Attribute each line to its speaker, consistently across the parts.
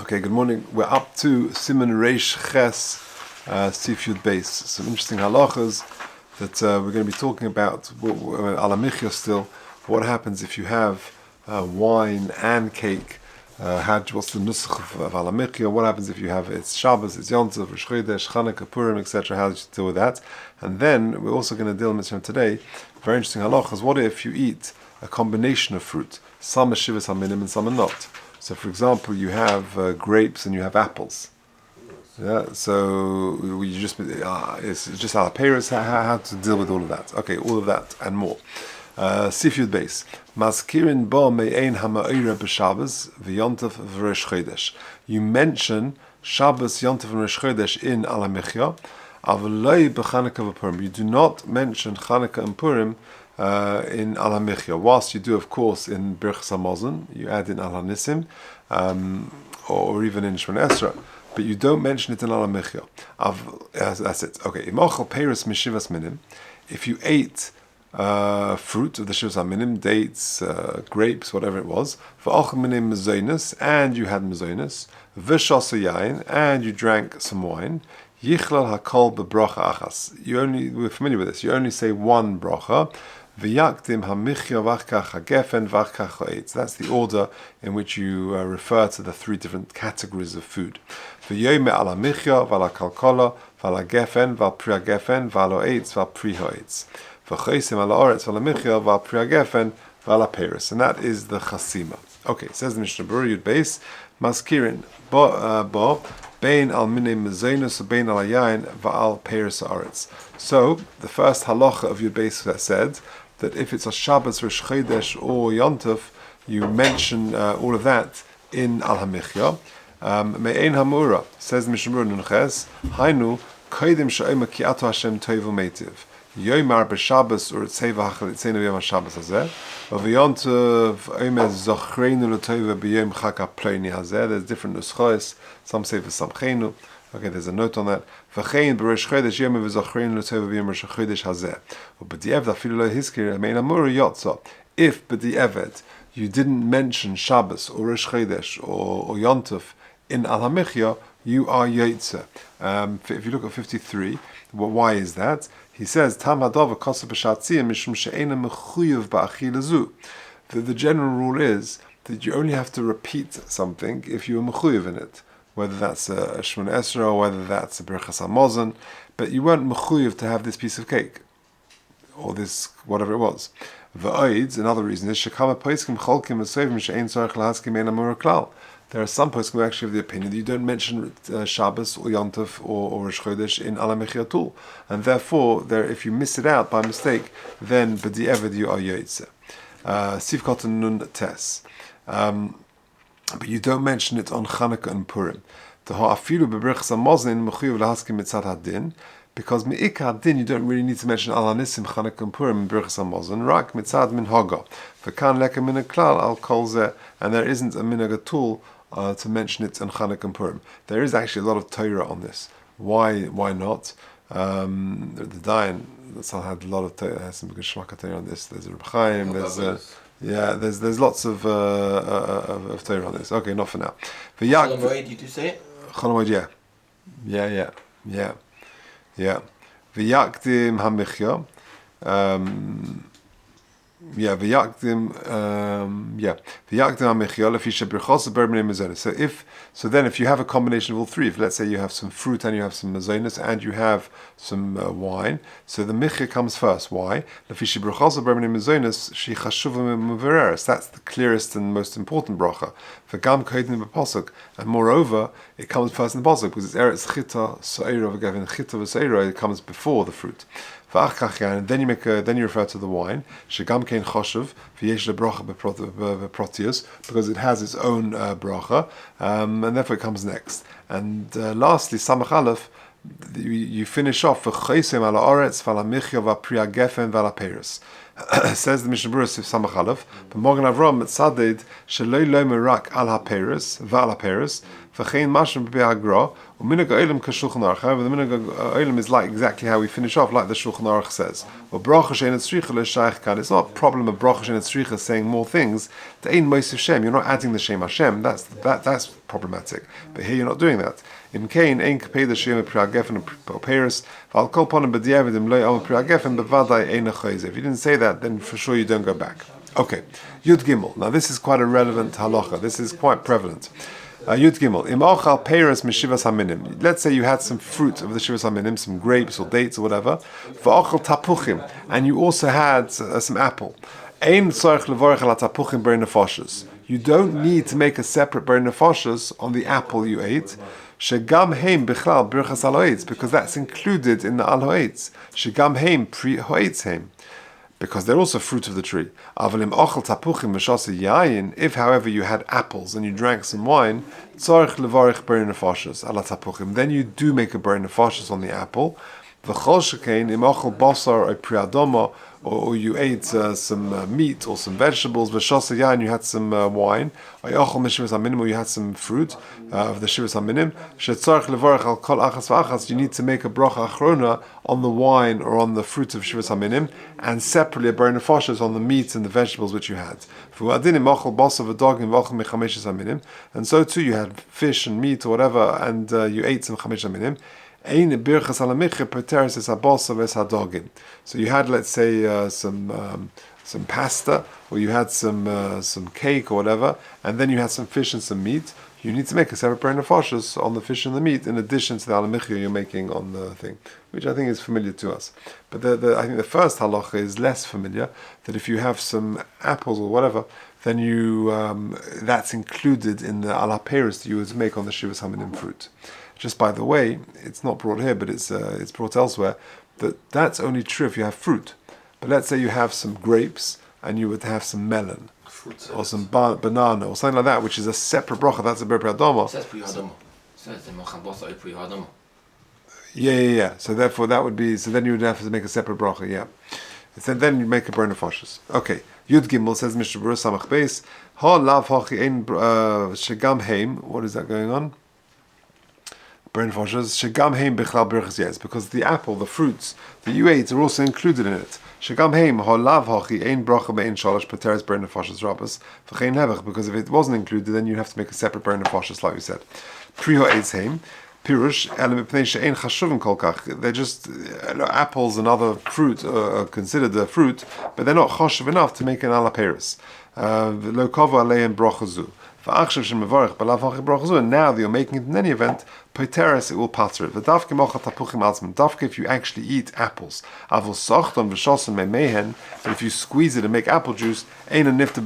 Speaker 1: Okay, good morning. We're up to Siman Reish Ches Sif Yud Beis. Some interesting halachas that we're going to be talking about. Ala Michya still. What happens if you have wine and cake? What's the nusach of Ala Michya? What happens if you have it's Shabbos, it's Yom Tov, Rosh Chodesh, Chanukah, Purim, etc.? How do you deal with that? And then we're also going to deal with today. Very interesting halachas. What if you eat a combination of fruit? Some are shivas haminim and some are not. So, for example, you have grapes and you have apples. Yeah. So you just it's just ala peiros. How to deal with all of that? Okay, all of that and more. Sif Yud Beis. Maskirin bo me'ein hama'ira b'Shabbos v'Yontav v'Rosh Chodesh. You mention Shabbos, Yontav, and Rosh Chodesh in Ala Michya, aval lo b'Chanukah v'Purim. You do not mention Chanukah and Purim in Ala Michya, whilst you do, of course, in Birchas Hamazon, you add in Ala Nisim, or even in Shemon Esrei, but you don't mention it in Ala Michya. That's it. Okay. Imachal peiros mishivas minim. If you ate fruit of the shivas minim, dates, grapes, whatever it was, v'achal minim mezonos, and you had mezonos, v'shasa yain, and you drank some wine. Yichlal hakol bebracha achas. We're familiar with this. You only say one bracha. V'yakdim hamichya v'achkach hagefen v'achkach ha'etz. That's the order in which you refer to the three different categories of food. V'yoyme ala michya v'ala kalkola v'ala gefen v'al pri hagefen v'alo eitz v'al pri ha'etz. V'chosim ala oretz v'ala michya v'al pri hagefen v'ala peiros. And that is the chasima. Okay, says the Mishnah Berurah Yud Beis, maskirin bo bein al minim mezonos bein al yain v'al peiros ha'aretz. So the first halacha of Yud Beis that said that if it's a Shabbos, Rosh Chodesh, or Yom Tov, you mention all of that in Al HaMichya. Me'ein Hamura, says the Mishnah Berurah Nunches, Hainu, Koidim Sha'oma Ki Ato Hashem Tov U'Meitiv. Yomar b'Shabbos or Tzeva Hachalitzenu Yom HaShabbos Hazeh. V'Yom Tov Omer Zochreinu L'Tova B'Yom Chag HaPleini Hazeh. There's different nuschos. Some say V'Samcheinu. Okay, there's a note on that. V'chein b'Rosh Chodesh Yom V'Zochreinu L'Tova B'Yom Rosh Chodesh Hazeh. B'di'eved afilu lo hizkir Me'ein Hamura Yotza. If b'di'eved you didn't mention Shabbos or Rosh Chodesh or Yom Tov in Al HaMichya, you are Yotze. If you look at 53, why is that? He says, Tam hadava kosa b'shatziyah mishum she'ena mechuyev ba'achila zu. The general rule is that you only have to repeat something if you are mechuyev in it, whether that's a Shemon Esrei or whether that's a Birchas Hamazon, but you weren't mechuyev to have this piece of cake, or this, whatever it was. V'oid, another reason is, shekama poiskim cholkim v'sovim she'en tzorich lahaskim ein amur klal. There are some poskim who actually have the opinion that you don't mention Shabbos or Yom Tov or Rosh Chodesh in Ala Michya at all, and therefore, if you miss it out by mistake, then b'di'eved you are Yotze. Sivkot Nun Tes. But you don't mention it on Chanukah and Purim. The ha'afilu b'Birchas Hamazon mechuyev lahaskim mitzad hadin, because mi'ikar din you don't really need to mention Al Nisim, Chanukah and Purim and Birchas Hamazon. Rak mitzad min haga. V'kan leka min klal al kol zeh, and there isn't a minhag at all to mention it in Chanukah and Purim. There is actually a lot of Torah on this. Why not? The Dayan had a lot of Torah, has some good shmaka Torah on this. There's a Rabbi Chaim, there's lots of Torah on this. Okay, not for now.
Speaker 2: Chol Hamoed, you do say it?
Speaker 1: Chol Hamoed, yeah. V'yakdim hamichya. V'yakdim hamichya lefi shebrichos b'rminei mezonos. So then if you have a combination of all three, if let's say you have some fruit and you have some mezonos and you have some wine, so the michya comes first. Why? Lefi shebrichos b'rminei mezonos she chashuva mevereres. That's the clearest and most important bracha. V'gam kodim b'pasuk, and moreover it comes first in the pasuk because it's eretz chita so'era v'gavin chita v'so'era. It comes before the fruit. And then you refer to the wine, shegam kein choshev v'yesh lebracha beprotius, because it has its own bracha, and therefore it comes next. And lastly, samach aleph, you finish off v'chosim ala oretz v'ala michya v'pri hagefen v'ala peiros. Says the Mishnah Berurah Sif Samach Aleph, B'Mogen Avram Mitzaded Sheloi Lo Merak Al HaPeres V'Al HaPeres V'Chein Mashim B'Agra U'Minhag Ha'olam K'Shulchan Aruch. However, the Minhag Ha'olam is like exactly how we finish off, like the Shulchan Aruch says. Bracha she'en tzricha l'shayich kan. It's not a problem of bracha she'en tzricha saying more things. The ein mosif Shem. You're not adding the Shem Hashem. That's problematic. But here you're not doing that. In Cain, ein kapeda shem priagefen operis. Val kol ponim b'diavidim lo yom priagefen b'vaday ein achoyze. If you didn't say that, then for sure you don't go back. Okay, Yud Gimel. Now this is quite a relevant halacha. This is quite prevalent. Yud Gimel. Im ochal peres mishivas haminim. Let's say you had some fruit of the shivas haminim, some grapes or dates or whatever. V'ochal tapuchim, and you also had some apple. Ein tzorich levorech al tapuchim ber nefashos. You don't need to make a separate ber nefashos on the apple you ate. Shegam heim bichlal birchas al ha'etz, because that's included in the al ha'etz. Shegam heim pri ha'etz heim, because they're also fruit of the tree. Avalim ochel tapuchim v'shasa yayin. If, however, you had apples and you drank some wine, tzorich levarich ber nefashos ala tapuchim. Then you do make a ber nefashos on the apple. V'chol shekein im ochel basar or pri adoma, or you ate some meat or some vegetables, v'shasa yayin, you had some wine, or you had some fruit of the shivas haminim, shetzarech levarech al kol achas v'achas, you need to make a bracha achrona on the wine or on the fruit of shivas haminim, and separately a ber nefashos on the meat and the vegetables which you had. And so too you had fish and meat or whatever, and you ate some chamesh haminim. So you had, let's say, some pasta, or you had some cake or whatever, and then you had some fish and some meat. You need to make a separate ber nefashos on the fish and the meat, in addition to the alamichya you're making on the thing, which I think is familiar to us. But I think the first halacha is less familiar, that if you have some apples or whatever, then you that's included in the ala peris that you would make on the shivas haminim fruit. Just by the way, it's not brought here, but it's brought elsewhere, that's only true if you have fruit. But let's say you have some grapes, and you would have some melon, or some banana, or something like that, which is a separate bracha. That's a ber priadoma. It says priadoma. Yeah. So therefore that would be, so then you would have to make a separate bracha, yeah. So then you make a ber nefashos. Okay. Yud Gimel says Mishnah Berurah Samach Beis, Ha lav hachi ein shegam heim. What is that going on? Ber nefashos shegam heim bichlal birchas yes, because the apple, the fruits that you ate are also included in it. Shegam heim ha lav hachi ein bracha be'ein shalosh pateres ber nefashos rabbos v'chein hevach, because if it wasn't included, then you'd have to make a separate ber nefashos, like we said. Pri ha'etz heim pirush elam mipnei she'ein chashuvim kol kach. They're just apples and other fruit are considered a fruit, but they're not chashuv enough to make an ala peris. Lo kava aleim bracha zu. And now that you're making it in any event, it will pater it. Dafke if you actually eat apples. But if you squeeze it and make apple juice, because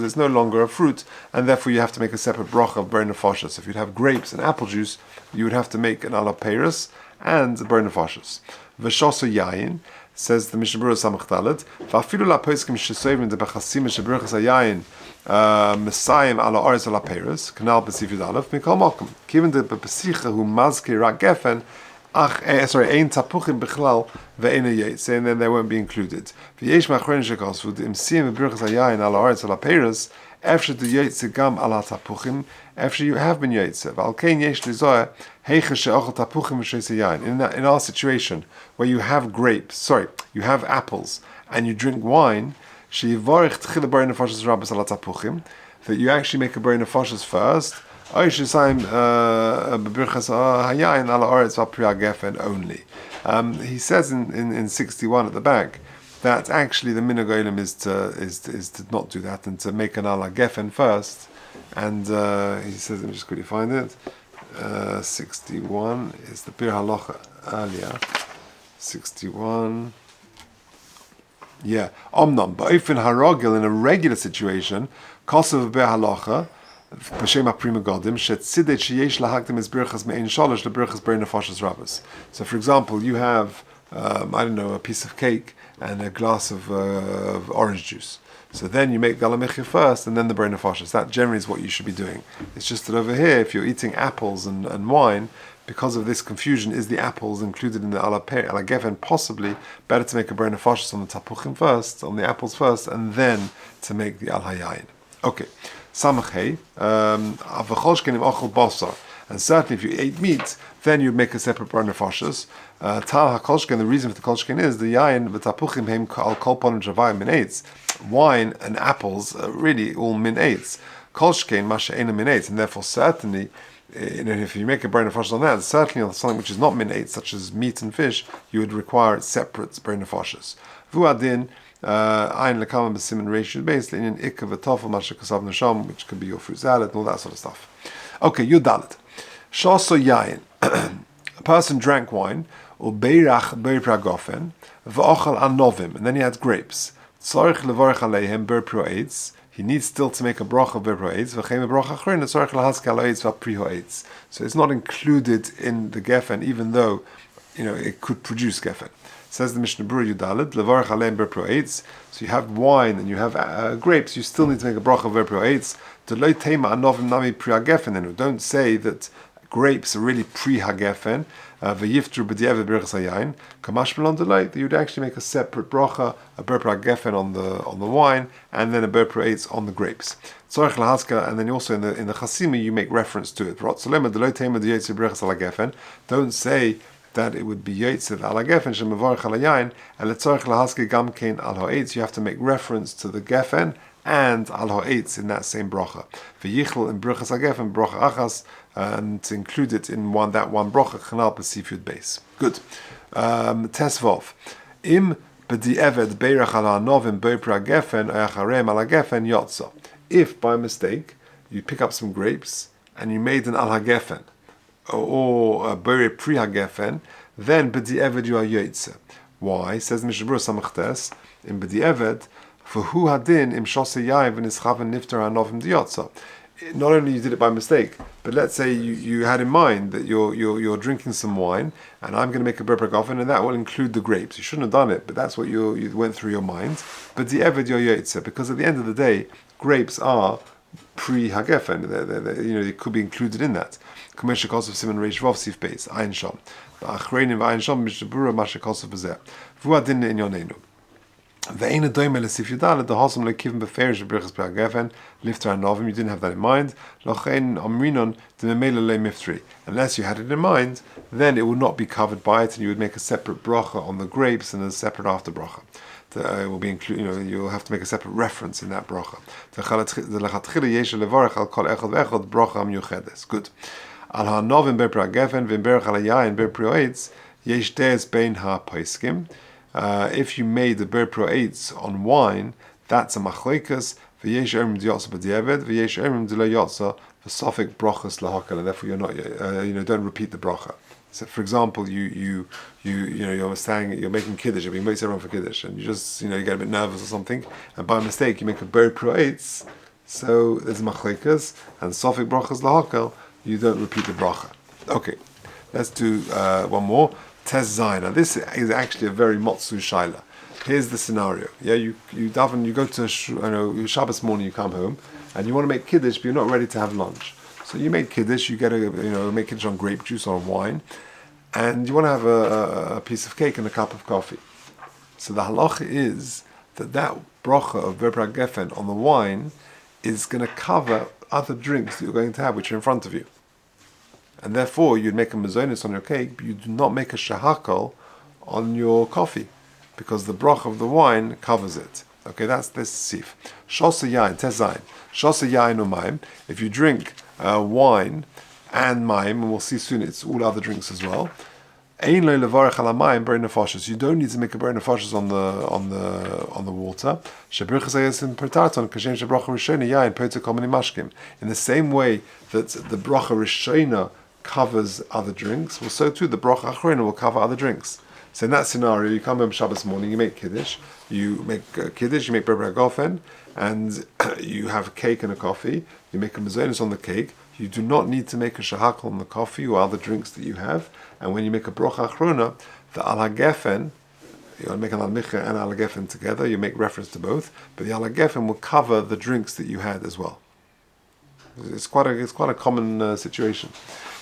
Speaker 1: it's no longer a fruit, and therefore you have to make a separate bracha of ber nefashos. If you'd have grapes and apple juice, you would have to make an ala peris and a ber nefashos. V'shoso yayin, says the Mishnah Berurah Samach Dalet, v'afilu la poskim shesovim de bechasim sheberachas hayayin Messiah ala Oris ala Peres, Canal Pacific Aleph, Mikal Malcolm. Given the Pesicha who Mazki Rak Gefen, Ein Tapuchim Bichlal, Ve'ena Yates, and then they won't be included. V'yesh Machron Shekos, with Imsiyim Birchas Hayayin ala Oris ala Peres, after the Yates Gam ala Tapuchim, after you have been Yates, Valkein Yesh Lizoya, Heicha She'ochel Tapuchim V'shes Hayayin. In our situation, where you have you have apples, and you drink wine, that you actually make a ber nefashos first, only. He says in 61 at the back that actually the minhag olam is to not do that and to make an ala gefen first. And he says, let me just quickly find it. 61 is the bir halacha earlier. 61. Yeah, omnam, but if in haragil, in a regular situation, kosav behalacha, b'shem prima godim, shetzidei sheyesh lahagdim is birchas me'ein shalosh lebirchas ber nefashos rabbos. So, for example, you have, a piece of cake and a glass of orange juice. So then you make galamichya first, and then the ber nefashos. That generally is what you should be doing. It's just that over here, if you're eating apples and wine, because of this confusion, is the apples included in the ala gefen? Possibly better to make a ber nefashos on the tapuchim first, on the apples first, and then to make the al hayayin. Okay, samachei avacholshkenim ochel basar, and certainly if you ate meat, then you'd make a separate ber nefashos. Tal hakolshken. The reason for the kolshken is the yayin v'tapuchim heim al kolpon javayim min eitz. Wine and apples are really all min eitz. Kolshken masha ena min eitz, and therefore certainly, if you make a ber nefashos on that, certainly on something which is not min eitz, such as meat and fish, you would require separate ber nefashos. Vuadin ayin lekama b'simin reish based in ikka v'tofel masha kasav nesham, which could be your fruit salad and all that sort of stuff. Okay, Yudalet. Shaso yayin. A person drank wine, ubeirach beiragofen, v'ochal anovim, and then he had grapes. Tzorich levorach aleihem berpro eitz. He needs still to make a bracha of berpro eitz. V'chein bracha achrona tzorich lahaske alo eitz v'priho eitz. So it's not included in the gefen, even though it could produce gefen. Says the Mishnah Berurah Yudalid, levorach aleihem berpro eitz. So you have wine and you have grapes. You still need to make a bracha of berpro eitz. Deloi tema anovim nami priha gefen. And don't say that grapes are really pre-hagefen, v'yiftru b'di'evet b'rechas hayayin. Kamash melon delight that you'd actually make a separate bracha, a ber hagefen on the wine, and then a ber eitz on the grapes. Tzorich lahaska, and then also in the chasima you make reference to it. Rotzolema deloi tema d'yotze b'rechas halagefen. Don't say that it would be yotze halagefen shemavarich halayayin, and letzorich lahaska gam kein al ha'etz. You have to make reference to the gefen and al ha'etz in that same bracha. V'yichel in b'rechas hagefen bracha achas, and to include it in that one bracha chanal b'sifyud base. Good. Tesvov. Im b'di'eved beirach ala novim beipra gefen ayacharem ala gefen yotza. If by mistake you pick up some grapes and you made an al hagefen or a beire pri hagefen, then b'di'eved you are yotza. Why? Says Mishnah Berurah Samachtes in b'di'eved for hu hadin im shosei yayin v'nischaven nifter hanovim diyotza. Not only you did it by mistake, but let's say you had in mind that you're drinking some wine, and I'm going to make a ber hagefen, and that will include the grapes. You shouldn't have done it, but that's what you went through your mind. But the eved your yotze, because at the end of the day, grapes are pre-hagefen. They could be included in that. Commercial cost of simon reish vov sif base ayin sham. Achrein v'ayin sham Mishnah Berurah masha cost of bezeh. Vuadin in yonenu. The Hosam Lekivim Beferish Brichas Gefen, Lifter and Novim, you didn't have that in mind. Lochein Amrinon the Memela Le Miftri. Unless you had it in mind, then it would not be covered by it, and you would make a separate bracha on the grapes and a separate after bracha. It will be included. You'll have to make a separate reference in that bracha. Good. Al HaNovim Bepra Gefen V'Berach Al Yayin Bepri Eitz Yesh Deis Bein HaPaiskim. If you made the ber eitz on wine, that's a machlekas. V'yesh erim d'yotza b'di'eved, v'yesh erim d'lo yotza v'sofik brachas lahakal, and therefore you're not, don't repeat the bracha. So, for example, you're making kiddush, you're being most everyone for kiddush, and you just, you get a bit nervous or something, and by mistake you make a ber eitz. So there's machlekas and sofik brachas lahakal. You don't repeat the bracha. Okay, let's do one more. Tez Zayin. Now this is actually a very motzu shaila. Here's the scenario. Yeah, you daven, you go to Shabbos morning, you come home, and you want to make kiddush, but you're not ready to have lunch. So you make kiddush, you get make kiddush on grape juice or on wine, and you want to have a piece of cake and a cup of coffee. So the halacha is that bracha of Ber Gefen on the wine is going to cover other drinks that you're going to have, which are in front of you. And therefore, you'd make a mazonis on your cake, but you do not make a shahakal on your coffee, because the brach of the wine covers it. Okay, that's this sif. Shosa yain, tezayin. Shosa yain umayim. If you drink wine and mayim, and we'll see soon it's all other drinks as well. Ein lo levarech ala mayim ber nefashos. You don't need to make a ber nefashos on the water. Shebrichas hayasim pertarton kashem shebracha rishona yain poter kol mini mashkim. In the same way that the bracha rishona covers other drinks, well, so too the bracha achrona will cover other drinks. So in that scenario, you come home Shabbos morning, you make kiddush, you make ber hagefen, and you have a cake and a coffee. You make a mazonis on the cake. You do not need to make a shahakal on the coffee or other drinks that you have. And when you make a bracha achrona, the al hagefen, you make an al micha and al hagefen together. You make reference to both, but the al hagefen will cover the drinks that you had as well. It's quite a common situation.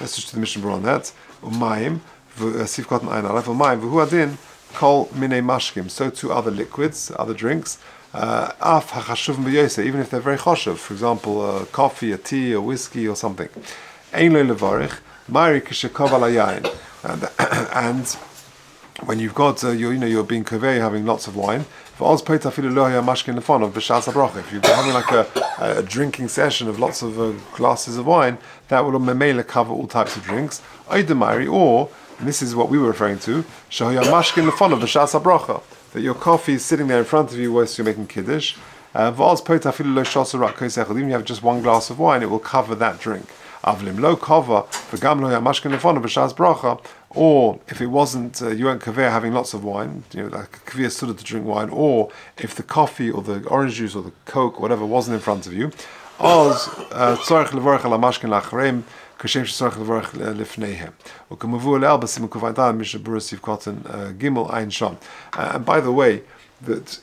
Speaker 1: Let's just do the Mishnah Berurah on that. Umayim sifkat ein alef umayim v'hu adin kol minei mashkim. So too other liquids, other drinks. Af hachashuv b'yoseh, even if they're very choshev. For example, coffee, a tea, a whiskey, or something. Ein lo levarich mari kishekov al hayayin. And when you've got you're being kaveh, having lots of wine. If you're having like a drinking session of lots of glasses of wine, that will memela cover all types of drinks. Or, and this is what we were referring to, that your coffee is sitting there in front of you whilst you're making kiddush. Even if you have just one glass of wine, it will cover that drink. Or if it wasn't, you weren't kaveh having lots of wine, like a kaveh stood to drink wine, or if the coffee or the orange juice or the Coke, whatever, wasn't in front of you, and by the way, that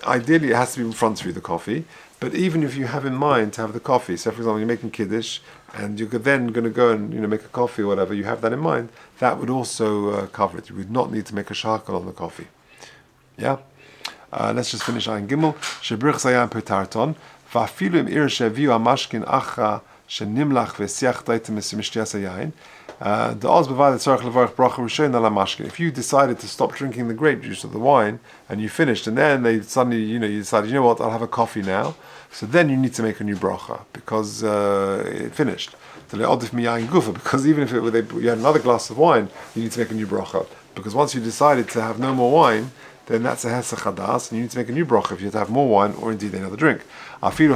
Speaker 1: ideally it has to be in front of you, the coffee. But even if you have in mind to have the coffee, so for example, you're making kiddush and you're then going to go and make a coffee or whatever, you have that in mind, that would also cover it. You would not need to make a shakal on the coffee. Yeah? Let's just finish Ayin Gimel. Shebrich Zayan Petarton. Va'afilu im ir sheviu amashkin acha shenimlach v'siach daitem mishtiyas hayayin. If you decided to stop drinking the grape juice or the wine and you finished, and then they suddenly, you decided, what, I'll have a coffee now. So then you need to make a new bracha because it finished. Because even if you had another glass of wine, you need to make a new bracha. Because once you decided to have no more wine, then that's a hesach hadas, and you need to make a new bracha if you have to have more wine or indeed another drink. Okay,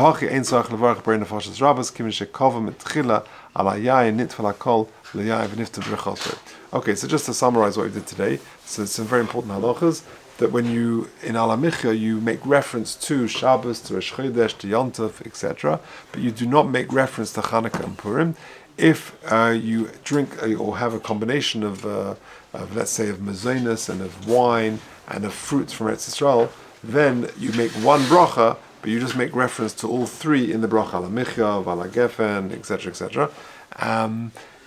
Speaker 1: so just to summarize what we did today, so some very important halachas, that when you, in Alamicha, you make reference to Shabbos, to Rosh Chodesh, to Yom Tov, etc., but you do not make reference to Chanukah and Purim. If you drink or have a combination of let's say, of mazonos and of wine and of fruits from Eretz Yisrael, then you make one bracha, but you just make reference to all three in the bracha, Alamicha, Valagefen, etc., etc.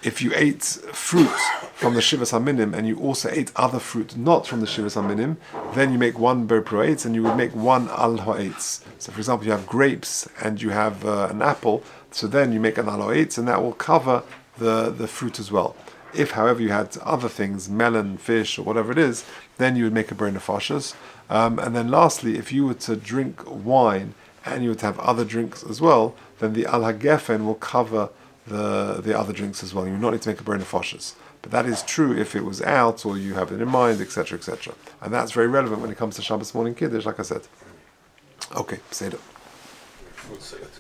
Speaker 1: If you ate fruit from the Shivas HaMinim and you also ate other fruit not from the Shivas HaMinim, then you make one Ber Pro Eitz and you would make one Al Ha'etz. So for example, you have grapes and you have an apple, so then you make an Al Ha'etz and that will cover the fruit as well. If, however, you had other things, melon, fish, or whatever it is, then you would make a Ber Nefashos. And then lastly, if you were to drink wine and you were to have other drinks as well, then the Al Hagefen will cover the other drinks as well. You would not need to make a Ber Nefashos. But that is true if it was out or you have it in mind, etc., etc. And that's very relevant when it comes to Shabbos morning Kiddush, like I said. Okay, Seder.